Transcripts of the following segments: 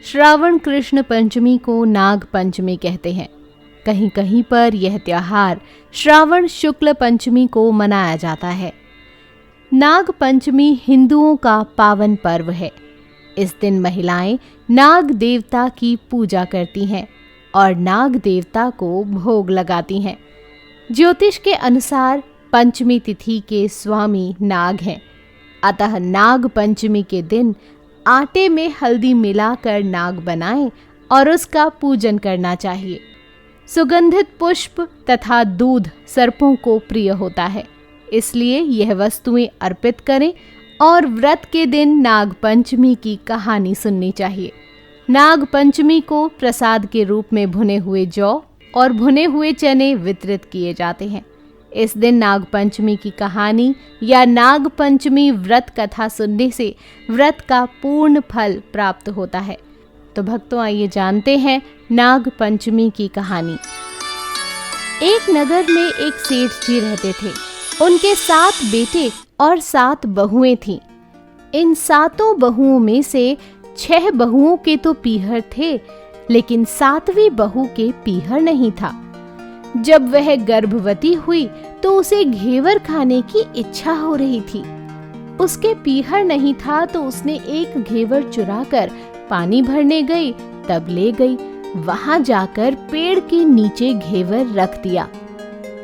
श्रावण कृष्ण पंचमी को नाग पंचमी कहते हैं। कहीं कहीं पर यह त्योहार श्रावण शुक्ल पंचमी को मनाया जाता है। नाग पंचमी हिंदुओं का पावन पर्व है। इस दिन महिलाएं नाग देवता की पूजा करती हैं और नाग देवता को भोग लगाती हैं। ज्योतिष के अनुसार पंचमी तिथि के स्वामी नाग हैं, अतः नाग पंचमी के दिन आटे में हल्दी मिलाकर नाग बनाएं और उसका पूजन करना चाहिए। सुगंधित पुष्प तथा दूध सर्पों को प्रिय होता है, इसलिए यह वस्तुएं अर्पित करें और व्रत के दिन नाग पंचमी की कहानी सुननी चाहिए। नाग पंचमी को प्रसाद के रूप में भुने हुए जौ और भुने हुए चने वितरित किए जाते हैं। इस दिन नाग पंचमी की कहानी या नाग पंचमी व्रत कथा सुनने से व्रत का पूर्ण फल प्राप्त होता है। तो भक्तों, आइए जानते हैं नाग पंचमी की कहानी। एक नगर में एक सेठ जी रहते थे। उनके 7 बेटे और 7 बहुएं थीं। इन 7 बहुओं में से 6 बहुओं के तो पीहर थे, लेकिन 7वीं बहू के पीहर नहीं था। जब वह गर्भवती हुई तो उसे घेवर खाने की इच्छा हो रही थी। उसके पीहर नहीं था तो उसने एक घेवर चुराकर पानी भरने गई, तब ले गई। वहां जाकर पेड़ के नीचे घेवर रख दिया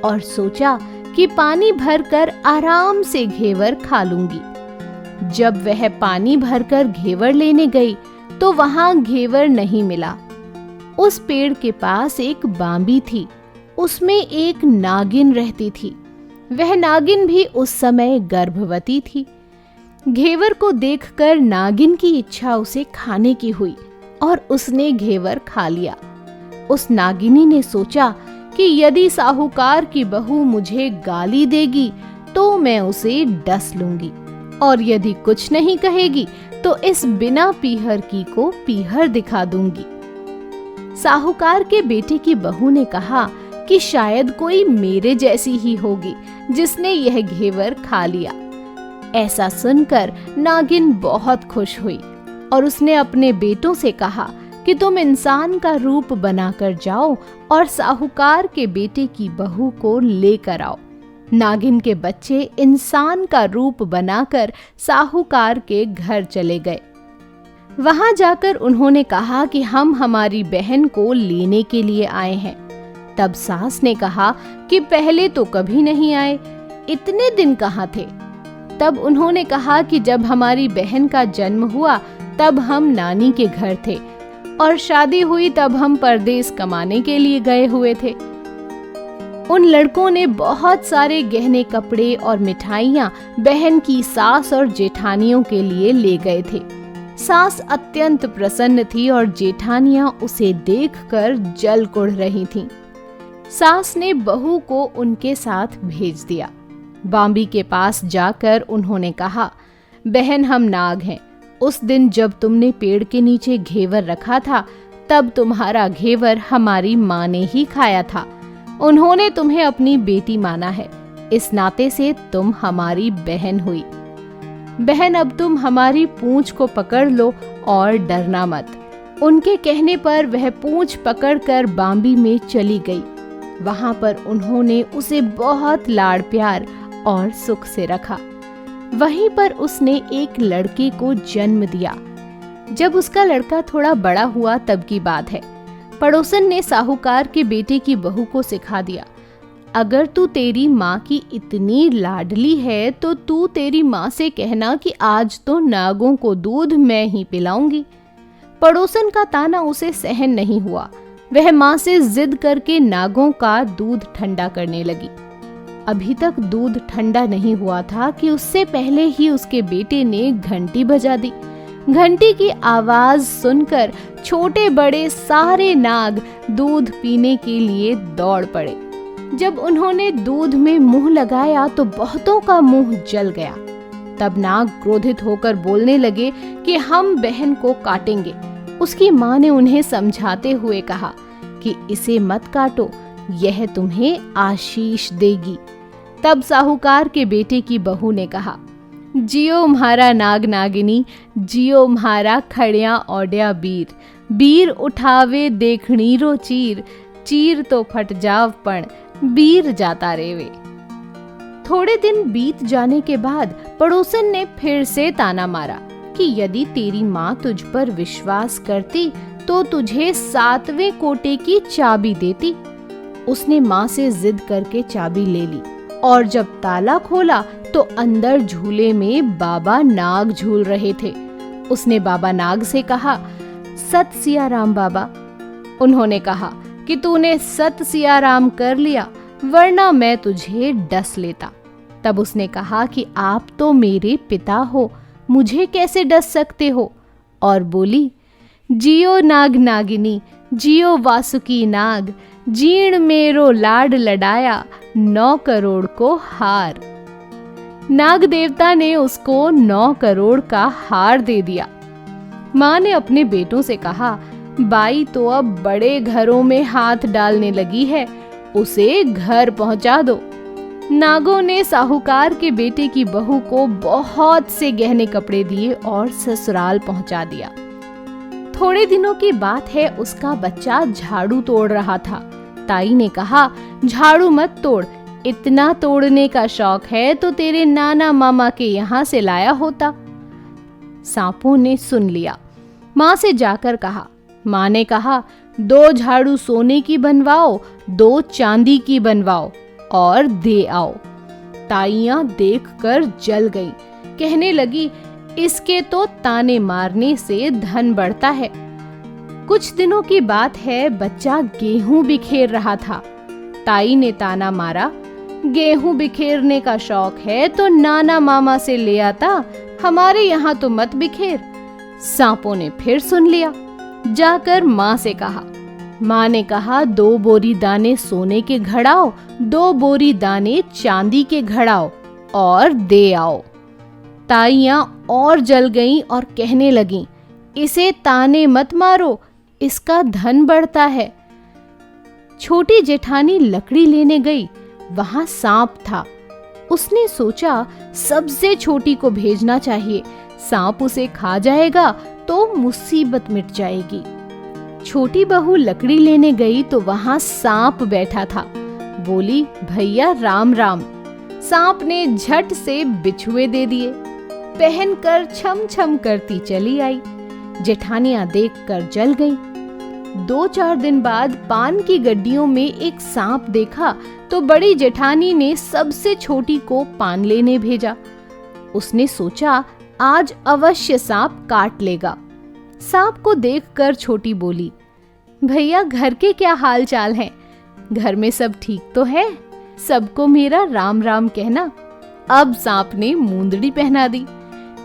और सोचा कि पानी भरकर आराम से घेवर खा लूंगी। जब वह पानी भरकर घेवर लेने गई तो वहां घेवर नहीं मिला। उस पेड़ के पास एक बांबी थी, उसमें एक नागिन रहती थी। वह नागिन भी उस समय गर्भवती थी। घेवर को देखकर नागिन की इच्छा उसे खाने की हुई और उसने घेवर खा लिया। उस नागिनी ने सोचा कि यदि साहूकार की बहू मुझे गाली देगी तो मैं उसे डस लूंगी, और यदि कुछ नहीं कहेगी तो इस बिना पीहर की को पीहर दिखा दूंगी। साहूकार के बेटे की बहू ने कहा कि शायद कोई मेरे जैसी ही होगी जिसने यह घेवर खा लिया। ऐसा सुनकर नागिन बहुत खुश हुई और उसने अपने बेटों से कहा कि तुम इंसान का रूप बनाकर जाओ और साहूकार के बेटे की बहू को लेकर आओ। नागिन के बच्चे इंसान का रूप बनाकर साहूकार के घर चले गए। वहां जाकर उन्होंने कहा कि हम हमारी बहन को लेने के लिए आए हैं। तब सास ने कहा कि पहले तो कभी नहीं आए, इतने दिन कहाँ थे? तब उन्होंने कहा कि जब हमारी बहन का जन्म हुआ तब हम नानी के घर थे और शादी हुई तब हम परदेश कमाने के लिए गए हुए थे। उन लड़कों ने बहुत सारे गहने, कपड़े और मिठाइयाँ बहन की सास और जेठानियों के लिए ले गए थे। सास अत्यंत प्रसन्न थी और जेठानियाँ उसे देखकर जल कुढ़ रही थीं। सास ने बहू को उनके साथ भेज दिया। बांबी के पास जाकर उन्होंने कहा, बहन, हम नाग हैं। उस दिन जब तुमने पेड़ के नीचे घेवर रखा था तब तुम्हारा घेवर हमारी माँ ने ही खाया था। उन्होंने तुम्हें अपनी बेटी माना है, इस नाते से तुम हमारी बहन हुई। बहन, अब तुम हमारी पूंछ को पकड़ लो और डरना मत। उनके कहने पर वह पूंछ पकड़कर बांबी में चली गई। वहां पर उन्होंने उसे बहुत लाड़ प्यार और सुख से रखा। वहीं पर उसने एक लड़के को जन्म दिया। जब उसका लड़का थोड़ा बड़ा हुआ तब की बात है। पड़ोसन ने साहूकार के बेटे की बहू को सिखा दिया, अगर तू तेरी माँ की इतनी लाडली है तो तू तेरी माँ से कहना कि आज तो नागों को दूध मैं ही पिलाऊंगी। पड़ोसन का ताना उसे सहन नहीं हुआ। वह माँ से जिद करके नागों का दूध ठंडा करने लगी। अभी तक दूध ठंडा नहीं हुआ था कि उससे पहले ही उसके बेटे ने घंटी बजा दी। घंटी की आवाज सुनकर छोटे बड़े सारे नाग दूध पीने के लिए दौड़ पड़े। जब उन्होंने दूध में मुंह लगाया तो बहुतों का मुंह जल गया। तब नाग क्रोधित होकर बोलने लगे कि हम बहन को काटेंगे। उसकी माँ ने उन्हें समझाते हुए कहा कि इसे मत काटो, यह तुम्हें आशीष देगी। तब साहूकार के बेटे की बहू ने कहा, जियो म्हारा नाग नागिनी, जियो म्हारा खड़िया ओड्या बीर, बीर उठावे देखणी रो चीर, चीर तो फट जाव पण बीर जाता रेवे। थोड़े दिन बीत जाने के बाद पड़ोसन ने फिर से ताना मारा कि यदि तेरी माँ तुझ पर विश्वास करती तो तुझे 7वें कोटे की चाबी देती। उसने माँ से जिद करके चाबी ले ली और जब ताला खोला तो अंदर झूले में बाबा नाग झूल रहे थे। उसने बाबा नाग से कहा, सत सिया राम बाबा। उन्होंने कहा कि तूने सत सिया राम कर लिया, वरना मैं तुझे डस लेता। तब उसने कहा कि आप तो मेरे पिता हो, मुझे कैसे डस सकते हो? और बोली, जियो नाग नागिनी, जियो वासुकी नाग, जीण मेरो लाड लडाया, 9 करोड़ को हार। नाग देवता ने उसको 9 करोड़ का हार दे दिया। माँ ने अपने बेटों से कहा, बाई तो अब बड़े घरों में हाथ डालने लगी है, उसे घर पहुंचा दो। नागों ने साहूकार के बेटे की बहू को बहुत से गहने कपड़े दिए और ससुराल पहुंचा दिया। थोड़े दिनों की बात है, उसका बच्चा झाड़ू तोड़ रहा था। ताई ने कहा, झाड़ू मत तोड़, इतना तोड़ने का शौक है तो तेरे नाना मामा के यहाँ से लाया होता। सांपों ने सुन लिया। माँ से जाकर कहा। माँ ने कहा, 2 झाड़ू सोने की बनवाओ, 2 चांदी की बनवाओ और दे आओ। ताइयां देखकर जल गईं, कहने लगी, इसके तो ताने मारने से धन बढ़ता है। कुछ दिनों की बात है, बच्चा गेहूं बिखेर रहा था। ताई ने ताना मारा, गेहूं बिखेरने का शौक है तो नाना मामा से ले आता, हमारे यहाँ तो मत बिखेर। सांपों ने फिर सुन लिया। जाकर माँ से कहा। माँ ने कहा, 2 बोरी दाने सोने के घड़ाओ, 2 बोरी दाने चांदी के घड़ाओ और दे आओ। ताइयां और जल गईं और कहने लगीं, इसे ताने मत मारो, इसका धन बढ़ता है। छोटी जेठानी लकड़ी लेने गई, वहां सांप था। उसने सोचा, सबसे छोटी को भेजना चाहिए, सांप उसे खा जाएगा तो मुसीबत मिट जाएगी। छोटी बहू लकड़ी लेने गई तो वहां सांप बैठा था। बोली, भैया राम राम। सांप ने झट से बिछुए दे दिए। पहनकर छम छम करती चली आई। जेठानियां देखकर जल गईं। 2-4 दिन बाद पान की गड्डियों में एक सांप देखा तो बड़ी जेठानी ने सबसे छोटी को पान लेने भेजा। उसने सोचा, आज अवश्य सांप काट लेगा। सांप को देखकर छोटी बोली, भैया घर के क्या हाल चाल हैं? घर में सब ठीक तो है? सबको मेरा राम राम कहना। अब सांप ने मूंदड़ी पहना दी।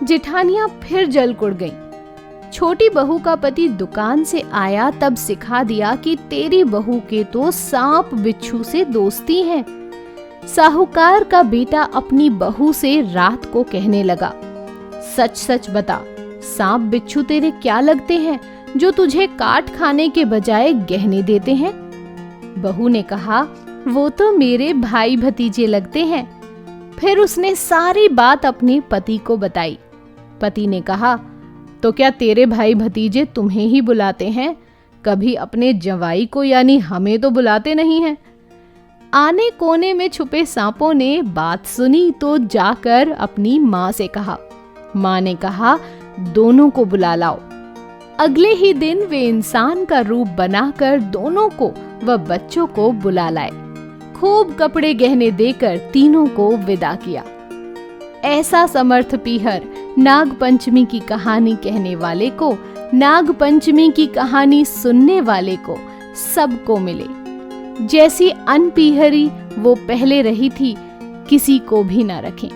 जेठानियां फिर जल कुड़ गईं। छोटी बहू का पति दुकान से आया तब सिखा दिया कि तेरी बहू के तो सांप बिच्छू से दोस्ती है। साहूकार का बेटा अपनी बहू से रात को कहने लगा, सच सच बता, सांप बिच्छू तेरे क्या लगते हैं जो तुझे काट खाने के बजाय गहने देते हैं? बहू ने कहा, वो तो मेरे भाई भतीजे लगते हैं। फिर उसने सारी बात अपने पति को बताई। पति ने कहा, तो क्या तेरे भाई भतीजे तुम्हें ही बुलाते हैं? कभी अपने जवाई को यानी हमें तो बुलाते नहीं हैं। आने कोने में छुपे सांपों ने बात सुनी तो जाकर अपनी माँ से कहा। माँ ने कहा, दोनों को बुला लाओ। अगले ही दिन वे इंसान का रूप बनाकर दोनों को व बच्चों को बुला लाए। खूब कपड़े गहने देकर तीनों को विदा किया। ऐसा समर्थ पीहर नाग पंचमी की कहानी कहने वाले को, नाग पंचमी की कहानी सुनने वाले को सबको मिले। जैसी अनपीहरी वो पहले रही थी, किसी को भी ना रखें।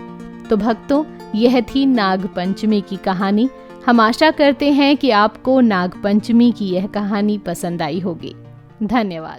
तो भक्तों, यह थी नाग पंचमी की कहानी। हम आशा करते हैं कि आपको नाग पंचमी की यह कहानी पसंद आई होगी। धन्यवाद।